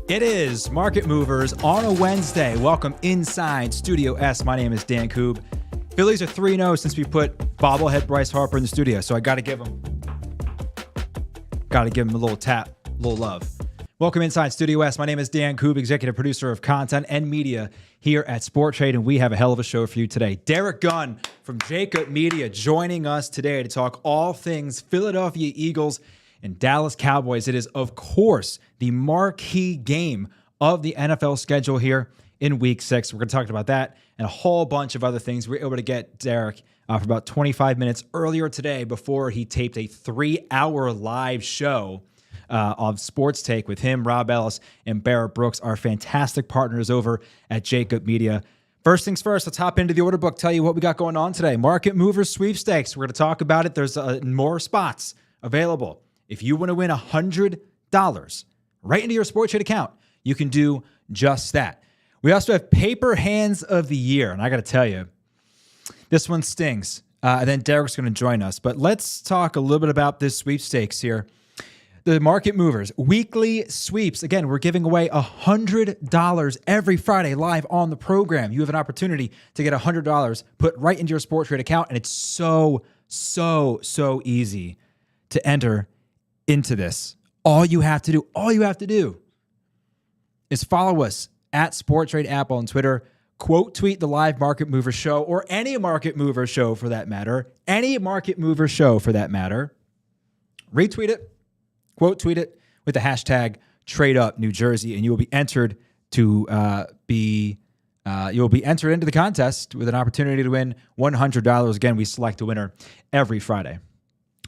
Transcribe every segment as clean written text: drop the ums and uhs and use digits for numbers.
It is Market Movers on a Wednesday. Welcome inside Studio S. My name is Dan Koob. Phillies are 3-0 since we put bobblehead Bryce Harper in the studio, so I got to give him a little tap, a little love. Welcome inside Studio S. My name is Dan Koob, executive producer of content and media here at Sport Trade, and we have a hell of a show for you today. Derek Gunn from Jacob Media joining us today to talk all things Philadelphia Eagles and Dallas Cowboys. It is, of course, the marquee game of the NFL schedule here in Week 6. We're going to talk about that and a whole bunch of other things. We were able to get Derek for about 25 minutes earlier today before he taped a 3-hour live show of Sports Take with him, Rob Ellis, and Barrett Brooks, our fantastic partners over at Jacob Media. First things first, let's hop into the order book, tell you what we got going on today. Market Movers Sweepstakes. We're going to talk about it. There's more spots available. If you want to win $100 right into your Sports Trade account, you can do just that. We also have Paper Hands of the Year, and I got to tell you, this one stings. And then Derek's going to join us. But let's talk a little bit about this sweepstakes here. The Market Movers weekly sweeps. Again, we're giving away $100 every Friday live on the program. You have an opportunity to get $100 put right into your Sports Trade account, and it's so easy to enter into this. All you have to do is follow us at Sports Trade app on Twitter. Quote tweet the live Market Mover show, or any Market Mover show for that matter. Retweet it. Quote tweet it with the hashtag TradeUpNewJersey, and you will be entered to entered into the contest with an opportunity to win $100. Again, we select a winner every Friday.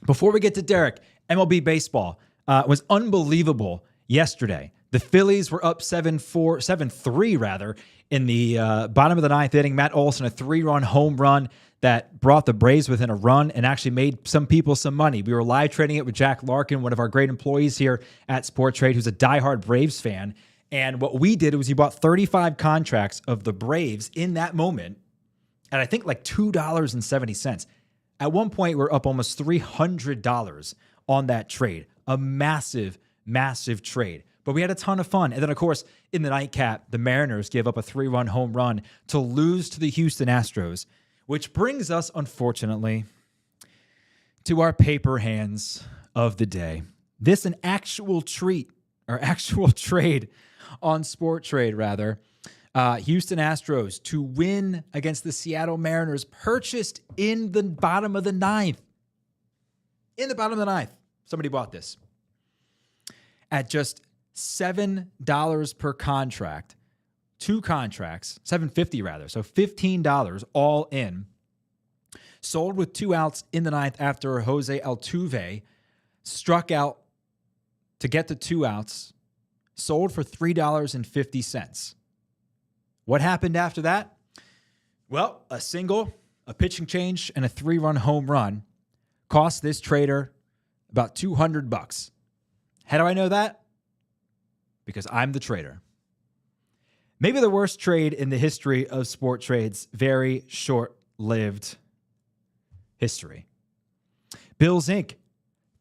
Before we get to Derek, MLB Baseball was unbelievable yesterday. The Phillies were up 7-3 in the bottom of the ninth inning. Matt Olson, a 3-run home run that brought the Braves within a run and actually made some people some money. We were live trading it with Jack Larkin, one of our great employees here at Sport Trade, who's a diehard Braves fan. And what we did was he bought 35 contracts of the Braves in that moment at I think like $2.70. At one point, we're up almost $300 on that trade. A massive trade. But we had a ton of fun. And then, of course, in the nightcap, the Mariners gave up a 3-run home run to lose to the Houston Astros, which brings us, unfortunately, to our paper hands of the day. This an actual treat, or actual trade on Sport Trade, rather. Houston Astros to win against the Seattle Mariners, purchased in the bottom of the ninth. Somebody bought this at just $7 per contract. 2 contracts, $7.50 rather, so $15 all in. Sold with 2 outs in the ninth after Jose Altuve struck out to get the 2 outs. Sold for $3.50. What happened after that? Well, a single, a pitching change, and a 3-run home run cost this trader about $200. How do I know that? Because I'm the trader. Maybe the worst trade in the history of Sport Trade's very short-lived history. Bills Inc.,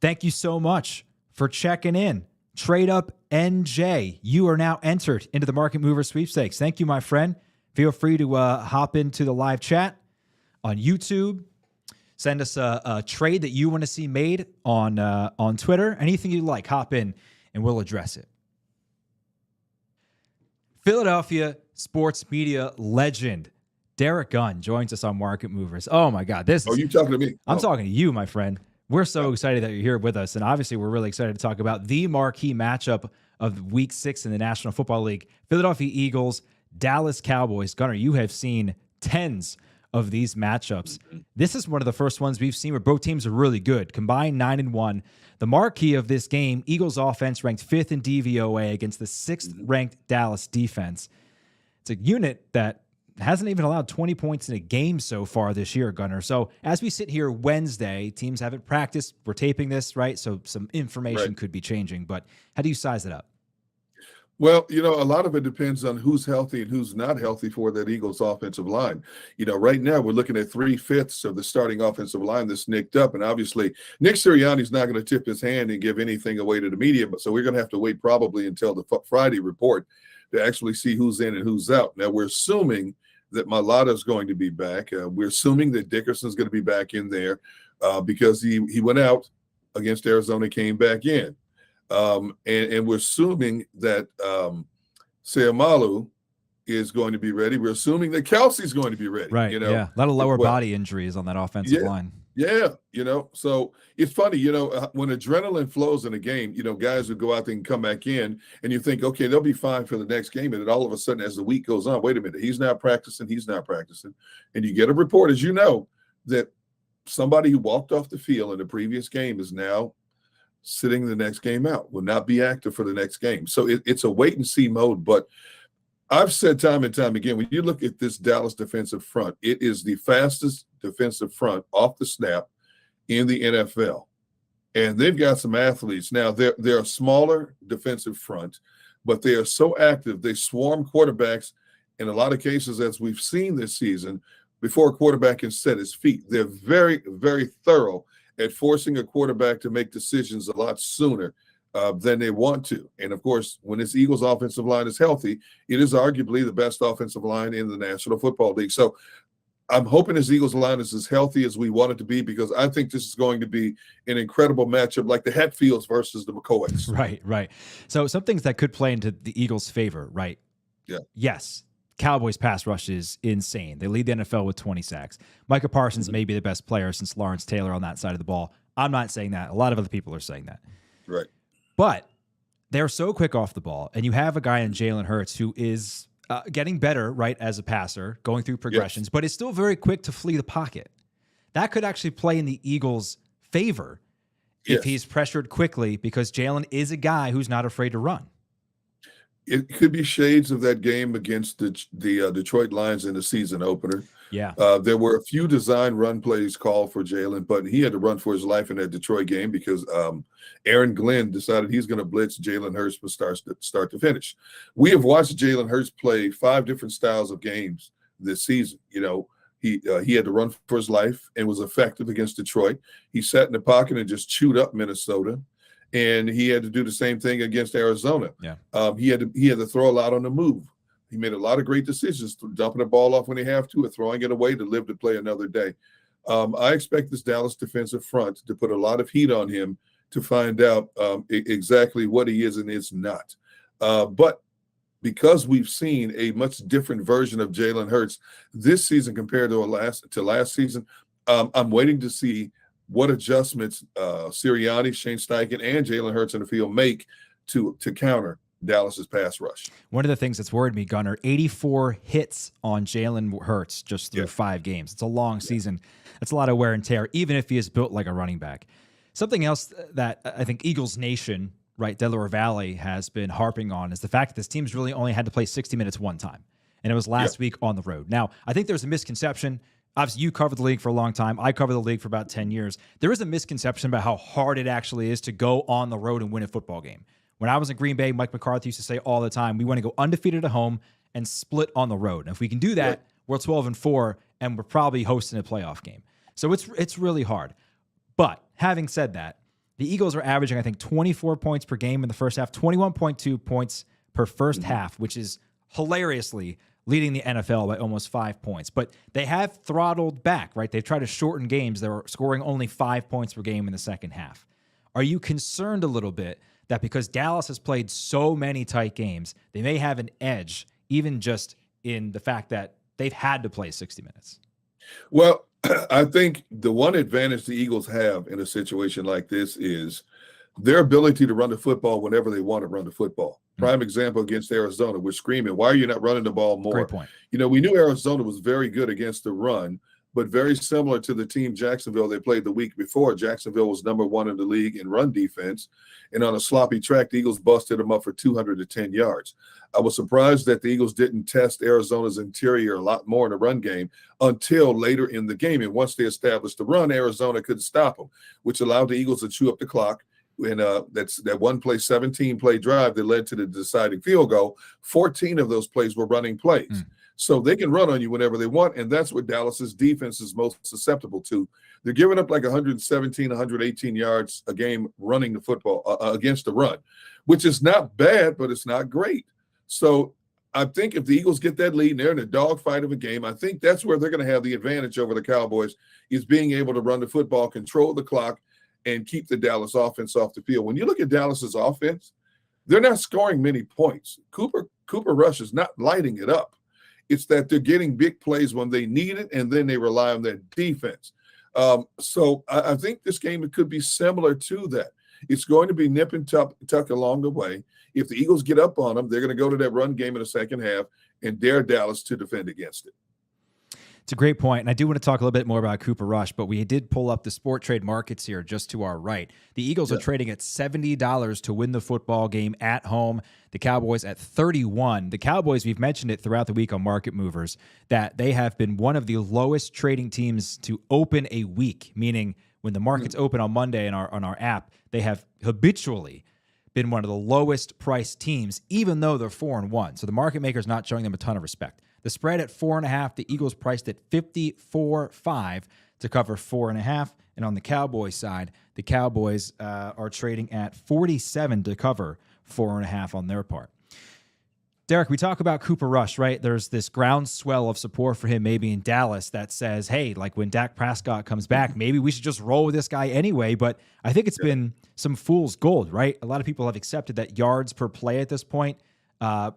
thank you so much for checking in. Trade Up NJ, you are now entered into the Market Mover Sweepstakes. Thank you, my friend. Feel free to hop into the live chat on YouTube. Send us a trade that you want to see made on Twitter. Anything you like, hop in and we'll address it. Philadelphia sports media legend Derek Gunn joins us on Market Movers. Oh my God, this is... Oh, you talking to me? I'm talking to you, my friend. We're so excited that you're here with us, and obviously we're really excited to talk about the marquee matchup of Week 6 in the National Football League. Philadelphia Eagles, Dallas Cowboys. Gunnar, you have seen tens of these matchups. This is one of the first ones we've seen where both teams are really good. Combined 9-1. The marquee of this game, Eagles offense ranked 5th in DVOA against the 6th ranked Dallas defense. It's a unit that hasn't even allowed 20 points in a game so far this year, Gunnar. So as we sit here Wednesday, teams haven't practiced. We're taping this, right? So some information could be changing, but how do you size it up? Well, a lot of it depends on who's healthy and who's not healthy for that Eagles offensive line. Right now we're looking at 3/5 of the starting offensive line that's nicked up. And obviously Nick Sirianni's not going to tip his hand and give anything away to the media. But so we're going to have to wait probably until the Friday report to actually see who's in and who's out. Now we're assuming that Mailata's going to be back. We're assuming that Dickerson's going to be back in there because he went out against Arizona, came back in. And we're assuming that Seumalo is going to be ready. We're assuming that Kelsey's going to be ready. Right. You know, Yeah. A lot of lower well, body injuries on that offensive line. Yeah, so it's funny, when adrenaline flows in a game, guys would go out there and come back in, and you think, okay, they'll be fine for the next game. And then all of a sudden, as the week goes on, wait a minute, he's not practicing. And you get a report, as you know, that somebody who walked off the field in the previous game is now sitting the next game out, will not be active for the next game. So it's a wait and see mode. But I've said time and time again, when you look at this Dallas defensive front, it is the fastest defensive front off the snap in the NFL. And they've got some athletes. Now, they're a smaller defensive front, but they are so active. They swarm quarterbacks in a lot of cases, as we've seen this season, before a quarterback can set his feet. They're very, very thorough at forcing a quarterback to make decisions a lot sooner than they want to. And, of course, when this Eagles offensive line is healthy, it is arguably the best offensive line in the National Football League. So I'm hoping this Eagles line is as healthy as we want it to be, because I think this is going to be an incredible matchup, like the Hatfields versus the McCoys. Right. So some things that could play into the Eagles' favor, right? Yeah. Yes. Cowboys pass rush is insane. They lead the NFL with 20 sacks. Micah Parsons may be the best player since Lawrence Taylor on that side of the ball. I'm not saying that. A lot of other people are saying that. Right. But they're so quick off the ball, and you have a guy in Jalen Hurts who is getting better, right, as a passer, going through progressions, but is still very quick to flee the pocket. That could actually play in the Eagles' favor if he's pressured quickly, because Jalen is a guy who's not afraid to run. It could be shades of that game against the Detroit Lions in the season opener. Yeah. There were a few design run plays called for Jalen, but he had to run for his life in that Detroit game because Aaron Glenn decided he's going to blitz Jalen Hurts from start to finish. We have watched Jalen Hurts play 5 different styles of games this season. He had to run for his life and was effective against Detroit. He sat in the pocket and just chewed up Minnesota. And he had to do the same thing against Arizona. Yeah. He had to throw a lot on the move. He made a lot of great decisions, dumping the ball off when they have to, or throwing it away to live to play another day. I expect this Dallas defensive front to put a lot of heat on him to find out exactly what he is and is not. But because we've seen a much different version of Jalen Hurts this season compared to last season, I'm waiting to see what adjustments Sirianni, Shane Steichen, and Jalen Hurts in the field make to counter Dallas's pass rush. One of the things that's worried me, Gunner, 84 hits on Jalen Hurts just through 5 games. It's a long season. That's a lot of wear and tear, even if he is built like a running back. Something else that I think Eagles Nation, right, Delaware Valley, has been harping on is the fact that this team's really only had to play 60 minutes one time, and it was last week on the road. Now, I think there's a misconception. Obviously, you covered the league for a long time. I covered the league for about 10 years. There is a misconception about how hard it actually is to go on the road and win a football game. When I was in Green Bay, Mike McCarthy used to say all the time, we want to go undefeated at home and split on the road. And if we can do that, we're 12-4, and we're probably hosting a playoff game. So it's really hard. But having said that, the Eagles are averaging, I think, 24 points per game in the first half, 21.2 points per first half, which is hilariously leading the NFL by almost 5 points. But they have throttled back, right? They've tried to shorten games. They were scoring only 5 points per game in the second half. Are you concerned a little bit that because Dallas has played so many tight games, they may have an edge, even just in the fact that they've had to play 60 minutes? Well, I think the one advantage the Eagles have in a situation like this is their ability to run the football whenever they want to run the football. Prime example against Arizona. We're screaming, why are you not running the ball more? Great point. We knew Arizona was very good against the run, but very similar to the team Jacksonville they played the week before. Jacksonville was number 1 in the league in run defense, and on a sloppy track, the Eagles busted them up for 210 yards. I was surprised that the Eagles didn't test Arizona's interior a lot more in the run game until later in the game, and once they established the run, Arizona couldn't stop them, which allowed the Eagles to chew up the clock. And that's that one play, 17-play drive that led to the deciding field goal. 14 of those plays were running plays. So they can run on you whenever they want, and that's what Dallas's defense is most susceptible to. They're giving up like 117, 118 yards a game running the football against the run, which is not bad, but it's not great. So I think if the Eagles get that lead and they're in a dogfight of a game, I think that's where they're going to have the advantage over the Cowboys, is being able to run the football, control the clock, and keep the Dallas offense off the field. When you look at Dallas's offense, they're not scoring many points. Cooper Rush is not lighting it up. It's that they're getting big plays when they need it, and then they rely on their defense. So I think this game, it could be similar to that. It's going to be nip and tuck along the way. If the Eagles get up on them, they're going to go to that run game in the second half and dare Dallas to defend against it. It's a great point, and I do want to talk a little bit more about Cooper Rush, but we did pull up the sport trade markets here just to our right. The Eagles are trading at $70 to win the football game at home. The Cowboys at $31. The Cowboys, we've mentioned it throughout the week on Market Movers, that they have been one of the lowest trading teams to open a week, meaning when the markets open on Monday on our app, they have habitually been one of the lowest priced teams, even though they're 4-1. So the market maker's not showing them a ton of respect. The spread at 4.5, the Eagles priced at 54.5 to cover 4.5. And on the Cowboys side, the Cowboys are trading at 47 to cover 4.5 on their part. Derek, we talk about Cooper Rush, right? There's this groundswell of support for him maybe in Dallas that says, hey, like when Dak Prescott comes back, maybe we should just roll with this guy anyway. But I think it's been some fool's gold, right? A lot of people have accepted that yards per play at this point, a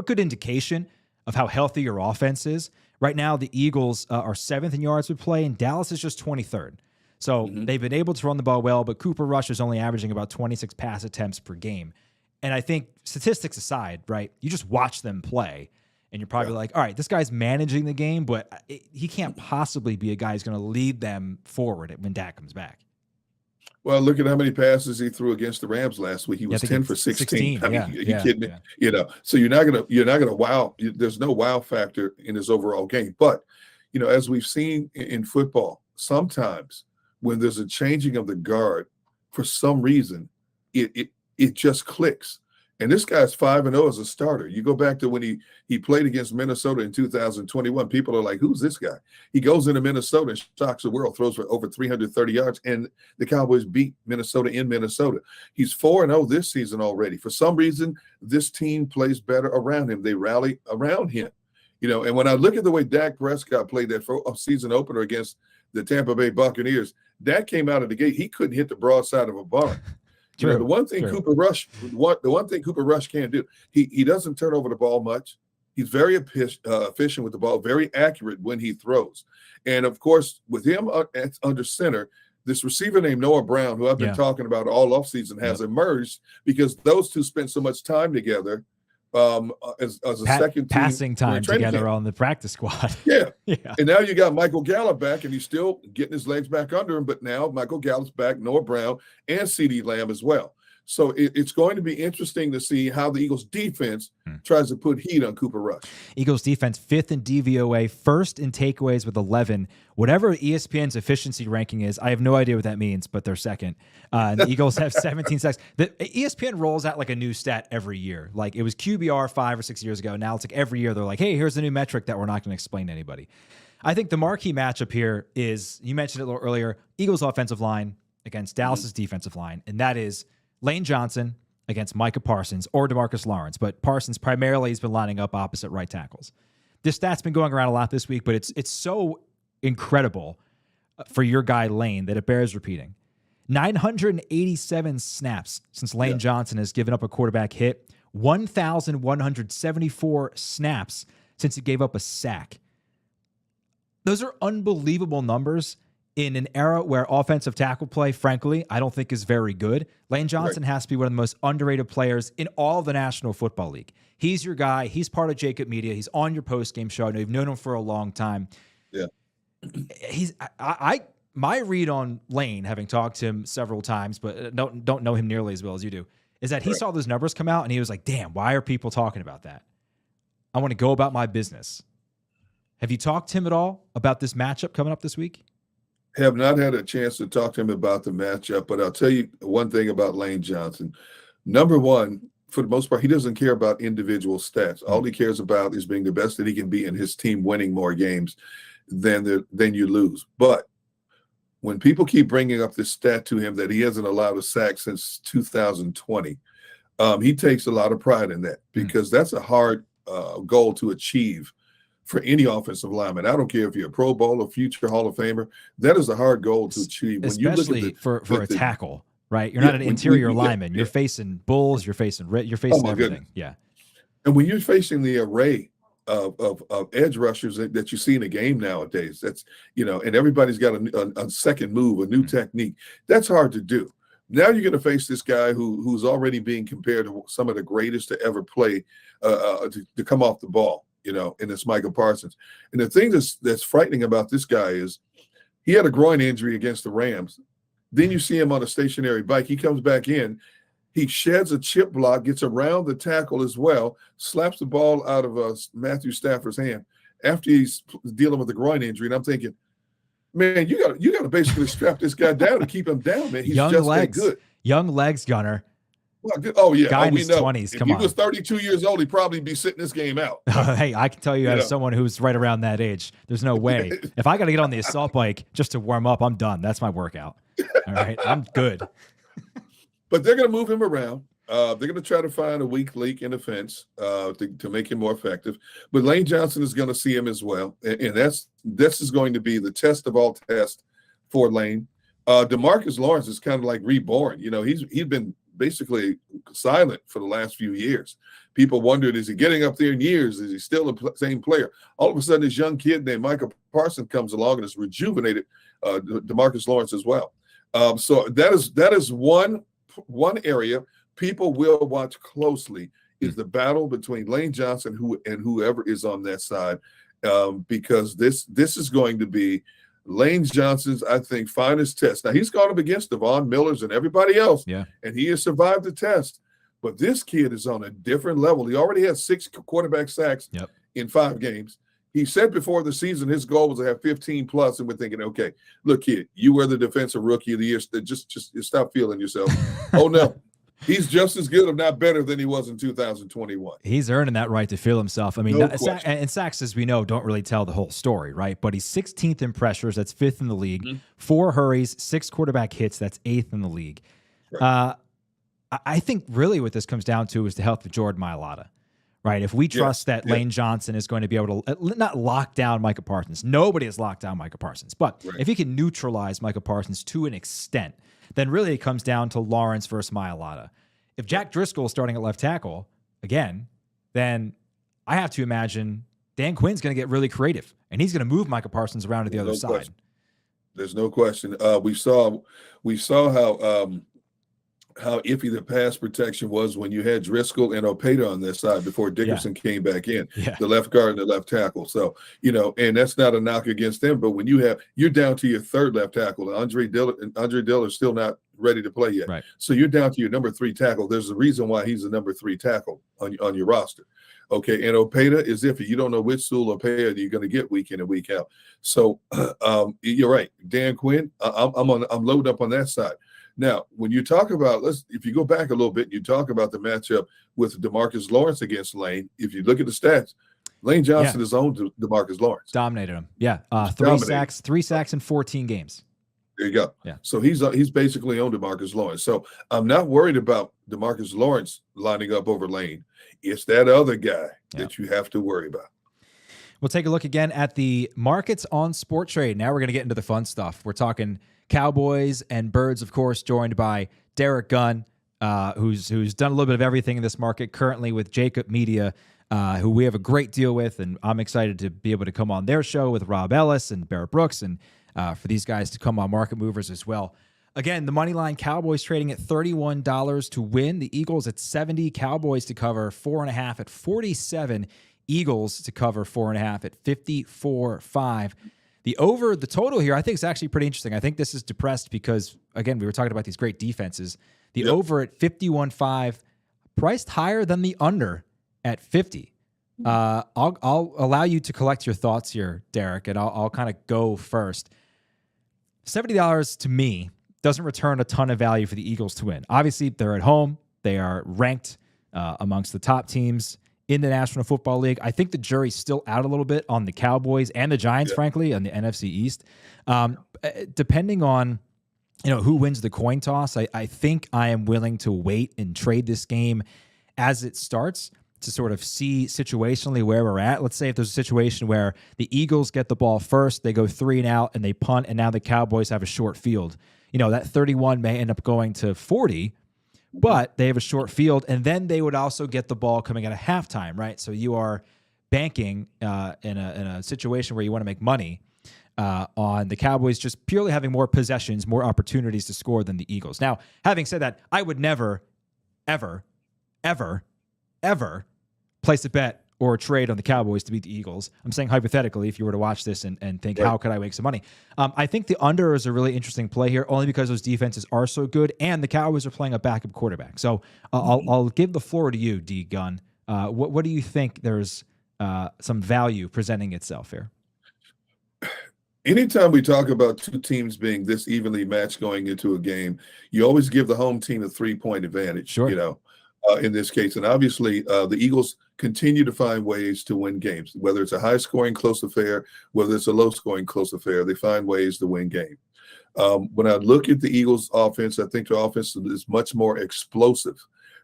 good indication of how healthy your offense is. Right now, the Eagles are 7th in yards per play, and Dallas is just 23rd. So they've been able to run the ball well, but Cooper Rush is only averaging about 26 pass attempts per game. And I think statistics aside, right, you just watch them play, and you're probably like, all right, this guy's managing the game, but he can't possibly be a guy who's going to lead them forward when Dak comes back. Well, look at how many passes he threw against the Rams last week. He was 10 for 16. I mean, are you kidding me? You know, so you're not gonna wow. There's no wow factor in his overall game. But you know, as we've seen in football, sometimes when there's a changing of the guard, for some reason, it just clicks. And this guy's 5-0 as a starter. You go back to when he played against Minnesota in 2021. People are like, who's this guy? He goes into Minnesota and shocks the world, throws for over 330 yards, and the Cowboys beat Minnesota in Minnesota. He's 4-0 this season already. For some reason, this team plays better around him. They rally around him. You know, and when I look at the way Dak Prescott played that season opener against the Tampa Bay Buccaneers, Dak came out of the gate. He couldn't hit the broadside of a barn. You know, the one thing Cooper Rush can't do, he doesn't turn over the ball much. He's very efficient with the ball, very accurate when he throws. And, of course, with him under center, this receiver named Noah Brown, who I've been talking about all offseason, has emerged because those two spent so much time together as a second team. Passing time together on the practice squad. Yeah. And now you got Michael Gallup back, and he's still getting his legs back under him. But now Michael Gallup's back, Noah Brown, and CeeDee Lamb as well. So it's going to be interesting to see how the Eagles defense tries to put heat on Cooper Rush. Eagles defense 5th in DVOA, 1st in takeaways with 11. Whatever ESPN's efficiency ranking is, I have no idea what that means, but they're 2nd. And the Eagles have 17 sacks. The ESPN rolls out like a new stat every year. Like it was QBR 5 or 6 years ago. Now it's like every year they're like, hey, here's a new metric that we're not going to explain to anybody. I think the marquee matchup here is, you mentioned it a little earlier, Eagles offensive line against Dallas's defensive line, and that is Lane Johnson against Micah Parsons or DeMarcus Lawrence, but Parsons primarily has been lining up opposite right tackles. This stat's been going around a lot this week, but it's so incredible for your guy Lane that it bears repeating. 987 snaps since Lane Johnson has given up a quarterback hit, 1,174 snaps since he gave up a sack. Those are unbelievable numbers in an era where offensive tackle play, frankly, I don't think is very good. Lane Johnson has to be one of the most underrated players in all of the National Football League. He's your guy. He's part of Jacob Media. He's on your post-game show. I know you've known him for a long time. Yeah. My read on Lane, having talked to him several times, but don't know him nearly as well as you do, is that he saw those numbers come out and he was like, damn, why are people talking about that? I want to go about my business. Have you talked to him at all about this matchup coming up this week? Have not had a chance to talk to him about the matchup, but I'll tell you one thing about Lane Johnson. Number one, for the most part, he doesn't care about individual stats. All he cares about is being the best that he can be and his team winning more games than you lose. But when people keep bringing up this stat to him that he hasn't allowed a sack since 2020, he takes a lot of pride in that because that's a hard goal to achieve for any offensive lineman. I don't care if you're a Pro Bowl or future Hall of Famer. That is a hard goal to achieve. When you look Especially at for a tackle, right? You're yeah, not an interior yeah, lineman. You're facing bulls. You're facing everything. goodness. Yeah. And when you're facing the array of edge rushers that you see in a game nowadays, that's, and everybody's got a second move, a new technique. That's hard to do. Now you're going to face this guy who's already being compared to some of the greatest to ever play to come off the ball, and it's Micah Parsons. And the thing that's frightening about this guy is he had a groin injury against the Rams. Then you see him on a stationary bike. He comes back in. He sheds a chip block, gets around the tackle as well, slaps the ball out of Matthew Stafford's hand after he's dealing with the groin injury. And I'm thinking, man, you got to basically strap this guy down and keep him down, man. He's young just legs. that good. Young legs, Gunner. Well, oh, yeah. Guy in we his know. 20s. If Come he on. was 32 years old, he'd probably be sitting this game out. Hey, I can tell you as someone who's right around that age, there's no way. If I got to get on the assault bike just to warm up, I'm done. That's my workout. All right. I'm good. But they're going to move him around. They're going to try to find a weak link in the fence to make him more effective. But Lane Johnson is going to see him as well. And this is going to be the test of all tests for Lane. DeMarcus Lawrence is kind of like reborn. He's been basically silent for the last few years. People wondered, is he getting up there in years? Is he still the same player? All of a sudden, this young kid named Micah Parsons comes along and has rejuvenated DeMarcus Lawrence as well. So that is one area people will watch closely is the battle between Lane Johnson and whoever is on that side, because this is going to be Lane Johnson's, I think, finest test. Now, he's gone up against Devon Millers and everybody else, and he has survived the test. But this kid is on a different level. He already has 6 quarterback sacks in 5 games. He said before the season his goal was to have 15 plus, and we're thinking, okay, look, kid, you were the defensive rookie of the year. Just stop feeling yourself. Oh, no. He's just as good, if not better, than he was in 2021. He's earning that right to feel himself. I mean, No and sacks, as we know, don't really tell the whole story, right? But he's 16th in pressures. That's 5th in the league. 4 hurries, 6 quarterback hits. That's 8th in the league. Right. I think really what this comes down to is the health of Jordan Mailata, right? If we trust that Lane Johnson is going to be able to not lock down Micah Parsons. Nobody has locked down Micah Parsons. But if he can neutralize Micah Parsons to an extent, then really it comes down to Lawrence versus Mailata. If Jack Driscoll is starting at left tackle again, then I have to imagine Dan Quinn's going to get really creative, and he's going to move Micah Parsons around to the other side. There's no question. We saw how iffy the pass protection was when you had Driscoll and Opeta on their side before Dickerson came back in, the left guard and the left tackle. So, and that's not a knock against them, but when you're down to your third left tackle, Andre Diller's still not ready to play yet. Right. So you're down to your number 3 tackle. There's a reason why he's the number 3 tackle on your roster. Okay. And Opeta is iffy. You don't know which Sewell Opeta you're going to get week in and week out. So you're right. Dan Quinn, I'm loaded up on that side. Now, when you talk about, if you go back a little bit, you talk about the matchup with DeMarcus Lawrence against Lane. If you look at the stats, Lane Johnson is owned DeMarcus Lawrence. Dominated him. Yeah. 3 sacks in 14 games. There you go. Yeah. So he's basically on DeMarcus Lawrence. So I'm not worried about DeMarcus Lawrence lining up over Lane. It's that other guy that you have to worry about. We'll take a look again at the markets on Sport Trade. Now we're going to get into the fun stuff. We're talking Cowboys and Birds, of course, joined by Derek Gunn, who's done a little bit of everything in this market, currently with Jacob Media, who we have a great deal with, and I'm excited to be able to come on their show with Rob Ellis and Barrett Brooks, and for these guys to come on Market Movers as well. Again, the Moneyline Cowboys trading at $31 to win. The Eagles at 70, Cowboys to cover 4.5 at 47, Eagles to cover 4.5 at 54.5. The total here, I think is actually pretty interesting. I think this is depressed because, again, we were talking about these great defenses. The over at 51.5, priced higher than the under at 50. I'll allow you to collect your thoughts here, Derek, and I'll kind of go first. $70 to me doesn't return a ton of value for the Eagles to win. Obviously, they're at home. They are ranked amongst the top teams in the National Football League. I think the jury's still out a little bit on the Cowboys and the Giants, frankly, on the NFC East. Depending on who wins the coin toss, I think I am willing to wait and trade this game as it starts. to sort of see situationally where we're at. Let's say if there's a situation where the Eagles get the ball first, they go 3 and out and they punt, and now the Cowboys have a short field. That 31 may end up going to 40, but they have a short field, and then they would also get the ball coming out of halftime, right? So you are banking in a situation where you want to make money on the Cowboys just purely having more possessions, more opportunities to score than the Eagles. Now, having said that, I would never, ever, ever, ever place a bet or a trade on the Cowboys to beat the Eagles. I'm saying hypothetically, if you were to watch this and think, how could I make some money? I think the under is a really interesting play here, only because those defenses are so good, and the Cowboys are playing a backup quarterback. So I'll give the floor to you, D. Gunn. What do you think there's some value presenting itself here? Anytime we talk about two teams being this evenly matched going into a game, you always give the home team a 3-point advantage. Sure. In this case. And obviously, the Eagles continue to find ways to win games, whether it's a high-scoring close affair, whether it's a low-scoring close affair. They find ways to win games. When I look at the Eagles' offense, I think their offense is much more explosive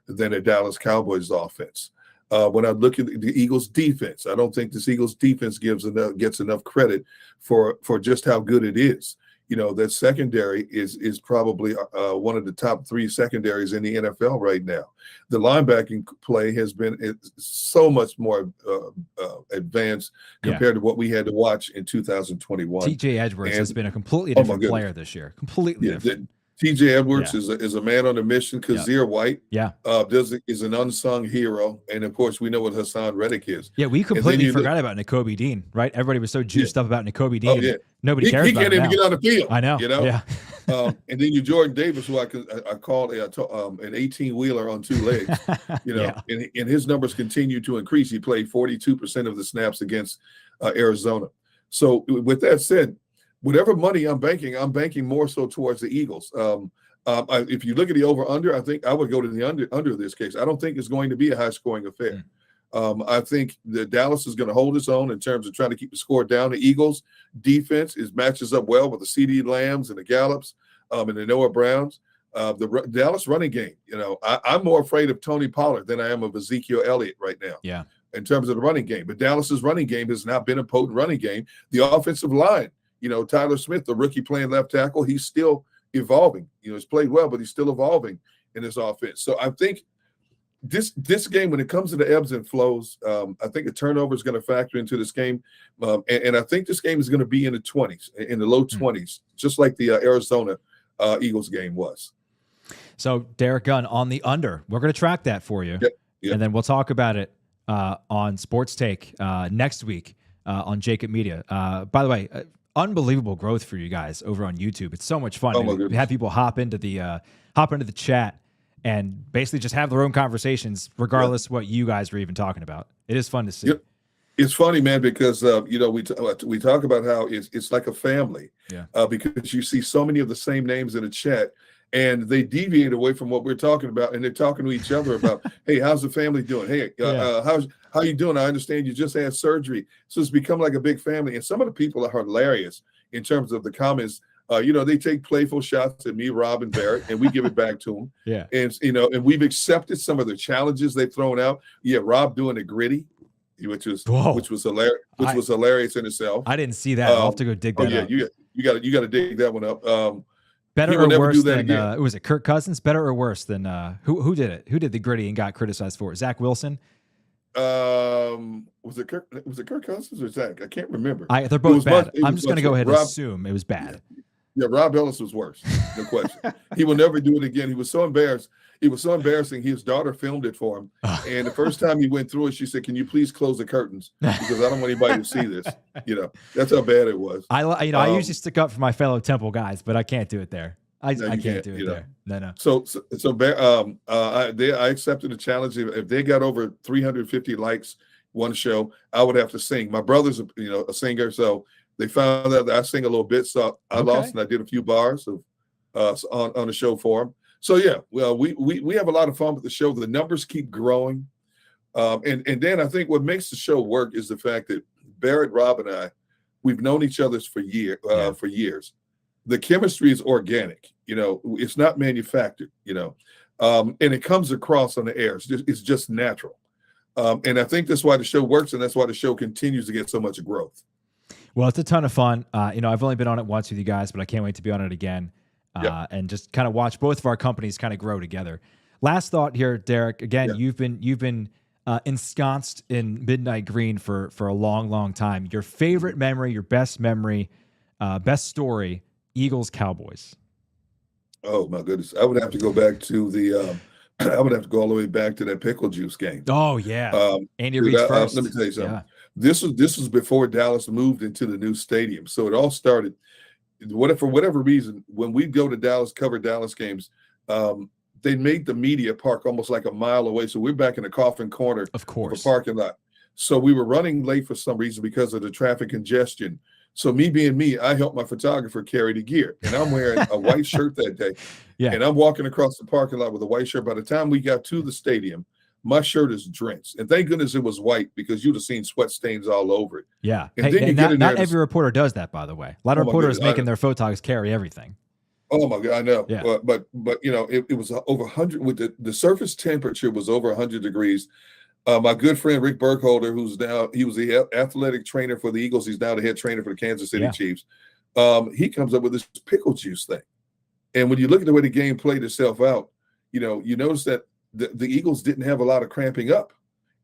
than a Dallas Cowboys offense. When I look at the Eagles' defense, I don't think this Eagles' defense gets enough credit for just how good it is. That secondary is probably one of the top 3 secondaries in the NFL right now. The linebacking play has been so much more advanced compared to what we had to watch in 2021. TJ Edwards has been a completely different player this year. Completely different. TJ Edwards is a man on a mission. Kazir White is an unsung hero. And, of course, we know what Hassan Reddick is. Yeah, we completely forgot about Nakobe Dean, right? Everybody was so juiced up about Nakobe Dean. Oh, yeah. Nobody cares about him He can't even get on the field. I know. Yeah. And then you Jordan Davis, who I called an 18-wheeler on 2 legs. And his numbers continue to increase. He played 42% of the snaps against Arizona. So with that said, whatever money I'm banking more so towards the Eagles. If you look at the over-under, I think I would go to the under this case. I don't think it's going to be a high-scoring affair. I think the Dallas is going to hold its own in terms of trying to keep the score down. The Eagles' defense matches up well with the CeeDee Lambs and the Gallups and the Noah Browns. The Dallas running game, I'm more afraid of Tony Pollard than I am of Ezekiel Elliott right now. Yeah. In terms of the running game. But Dallas's running game has not been a potent running game. The offensive line, Tyler Smith, the rookie playing left tackle, he's still evolving. He's played well, but he's still evolving in his offense. So I think this game, when it comes to the ebbs and flows, I think a turnover is going to factor into this game. And I think this game is going to be in the 20s, in the low 20s, just like the Arizona Eagles game was. So Derek Gunn on the under. We're going to track that for you. Yep. And then we'll talk about it on Sports Take next week on Jacob Media. By the way, unbelievable growth for you guys over on YouTube. It's so much fun. We have people hop into the chat and basically just have their own conversations, regardless what you guys are even talking about. It is fun to see. Yep. It's funny, man, because we talk about how it's like a family. Because you see so many of the same names in the chat, and they deviate away from what we're talking about, and they're talking to each other about, hey, how's the family doing? Hey, how you doing? I understand you just had surgery. So it's become like a big family. And some of the people are hilarious in terms of the comments. They take playful shots at me, Rob, and Barrett, and we give it back to them. Yeah. And, and we've accepted some of the challenges they've thrown out. Yeah, Rob doing the gritty, which was hilarious, was hilarious in itself. I didn't see that. I'll have to go dig that up. You got to dig that one up. Better or worse than was it Kirk Cousins? Better or worse than who did it? Who did the gritty and got criticized for it? Zach Wilson? Was it Kirk Cousins or Zach? I can't remember. They're both bad. I'm just going to go ahead and assume it was bad. Yeah, Rob Ellis was worse. No question. He will never do it again. He was so embarrassed. It was so embarrassing. His daughter filmed it for him. And the first time he went through it, she said, "Can you please close the curtains? Because I don't want anybody to see this." That's how bad it was. I usually stick up for my fellow Temple guys, but I can't do it there. I can't do it there. No. So I accepted the challenge. If they got over 350 likes one show, I would have to sing. My brother's a singer, so they found out that I sing a little bit. So I lost, and I did a few bars of on the show for him. So yeah, well, we have a lot of fun with the show. The numbers keep growing, and then I think what makes the show work is the fact that Barrett, Rob, and I, we've known each other for years. The chemistry is organic. It's not manufactured. And it comes across on the air. It's just natural. And I think that's why the show works, and that's why the show continues to get so much growth. Well, it's a ton of fun. I've only been on it once with you guys, but I can't wait to be on it again and just kind of watch both of our companies kind of grow together. Last thought here, Derek. Again, you've been ensconced in Midnight Green for a long, long time. Your favorite memory, your best memory, best story, Eagles Cowboys. Oh my goodness, I would have to go back to the. I would have to go all the way back to that pickle juice game. Oh yeah, Andy Reid's first. Let me tell you something. Yeah. This was before Dallas moved into the new stadium, so it all started. For whatever reason, when we go to Dallas, cover Dallas games, they made the media park almost like a mile away. So we're back in the coffin corner of course, the parking lot. So we were running late for some reason because of the traffic congestion. So me being me, I helped my photographer carry the gear, and I'm wearing a white shirt that day. Yeah. And I'm walking across the parking lot with a white shirt. By the time we got to the stadium, my shirt is drenched. And thank goodness it was white, because you'd have seen sweat stains all over it. Yeah. And then you get in there. Not every reporter does that, by the way. A lot of reporters making their photogs carry everything. Oh my God, I know. Yeah. But it was over 100 with the surface temperature was over 100 degrees. My good friend Rick Burkholder, he was the athletic trainer for the Eagles. He's now the head trainer for the Kansas City Chiefs. He comes up with this pickle juice thing. And when you look at the way the game played itself out, you notice that the Eagles didn't have a lot of cramping up,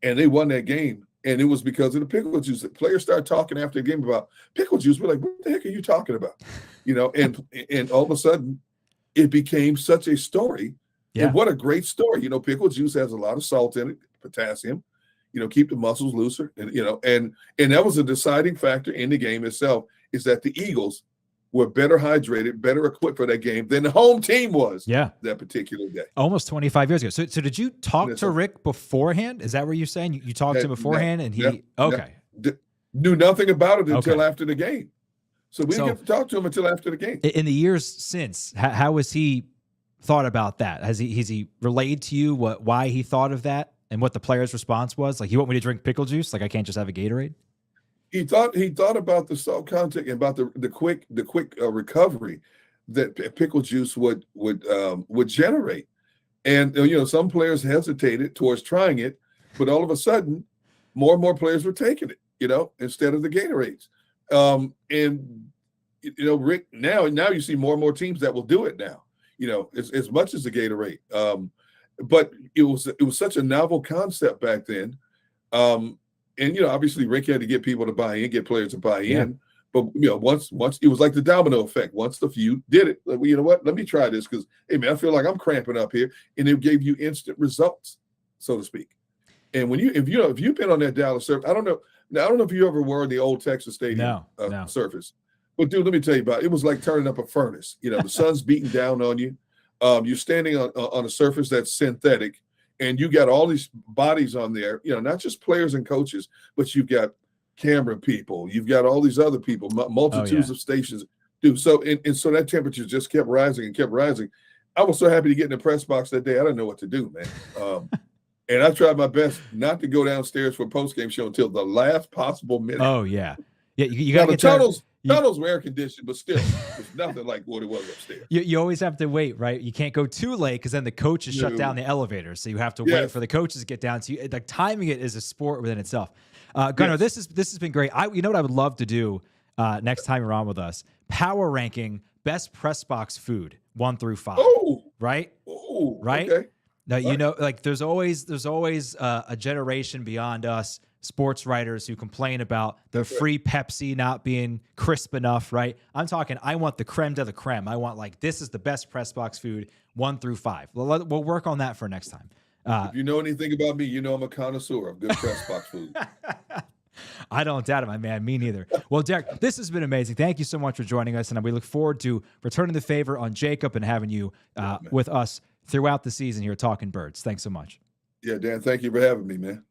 and they won that game. And it was because of the pickle juice. The players started talking after the game about pickle juice. We're like, what the heck are you talking about? And all of a sudden it became such a story. Yeah. And what a great story. Pickle juice has a lot of salt in it, potassium, keep the muscles looser. And that was a deciding factor in the game itself, is that the Eagles were better hydrated, better equipped for that game than the home team was that particular day. Almost 25 years ago. So did you talk to Rick beforehand? Is that what you're saying? You talked to him beforehand and he knew nothing about it until after the game. So we didn't get to talk to him until after the game. In the years since, how has he thought about that? Has he relayed to you why he thought of that and what the player's response was? Like, you want me to drink pickle juice? Like, I can't just have a Gatorade? He thought about the salt content and about the quick recovery that pickle juice would generate. And some players hesitated towards trying it, but all of a sudden more and more players were taking it, instead of the Gatorades. Rick, now you see more and more teams that will do it now, as much as the Gatorade. But it was such a novel concept back then. And obviously Rick had to get people to buy in, get players to buy in. But once it was like the domino effect. Once the few did it, like, well, you know what? Let me try this, because hey man, I feel like I'm cramping up here, and it gave you instant results, so to speak. And if you've been on that Dallas surface, I don't know if you ever were in the old Texas Stadium surface, but dude, let me tell you about it. It was like turning up a furnace. The sun's beating down on you. You're standing on a surface that's synthetic. And you got all these bodies on there, not just players and coaches, but you've got camera people. You've got all these other people, multitudes of stations. Dude, so that temperature just kept rising and kept rising. I was so happy to get in the press box that day. I didn't know what to do, man. And I tried my best not to go downstairs for a post-game show until the last possible minute. Oh, yeah. Yeah, you got to get tunnels were air conditioned, but still, it's nothing like what it was upstairs. You always have to wait, right? You can't go too late, because then the coaches shut down the elevator. So you have to wait for the coaches to get down. So like timing it is a sport within itself. Gunnar, this has been great. You know what I would love to do next time you're on with us? Power ranking best press box food 1 through 5. Oh, right? Oh, right. Okay. Now like there's always a generation beyond us, sports writers, who complain about the free Pepsi not being crisp enough, right? I'm talking, I want the creme de la creme. I want this is the best press box food 1 through 5. We'll work on that for next time. If you know anything about me, I'm a connoisseur of good press box food. I don't doubt it, my man. Me neither. Well, Derek, this has been amazing. Thank you so much for joining us, and we look forward to returning the favor on Jacob and having you with us throughout the season here Talking Birds. Thanks so much. Yeah, Dan, thank you for having me, man.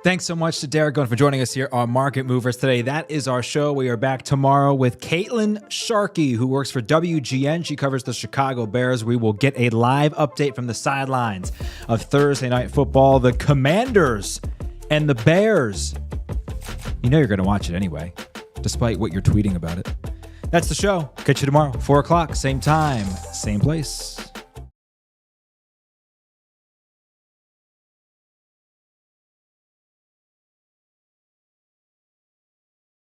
Thanks so much to Derek Gunn for joining us here on Market Movers today. That is our show. We are back tomorrow with Caitlin Sharkey, who works for WGN. She covers the Chicago Bears. We will get a live update from the sidelines of Thursday Night Football. The Commanders and the Bears. You know you're going to watch it anyway, despite what you're tweeting about it. That's the show. Catch you tomorrow, 4 o'clock, same time, same place.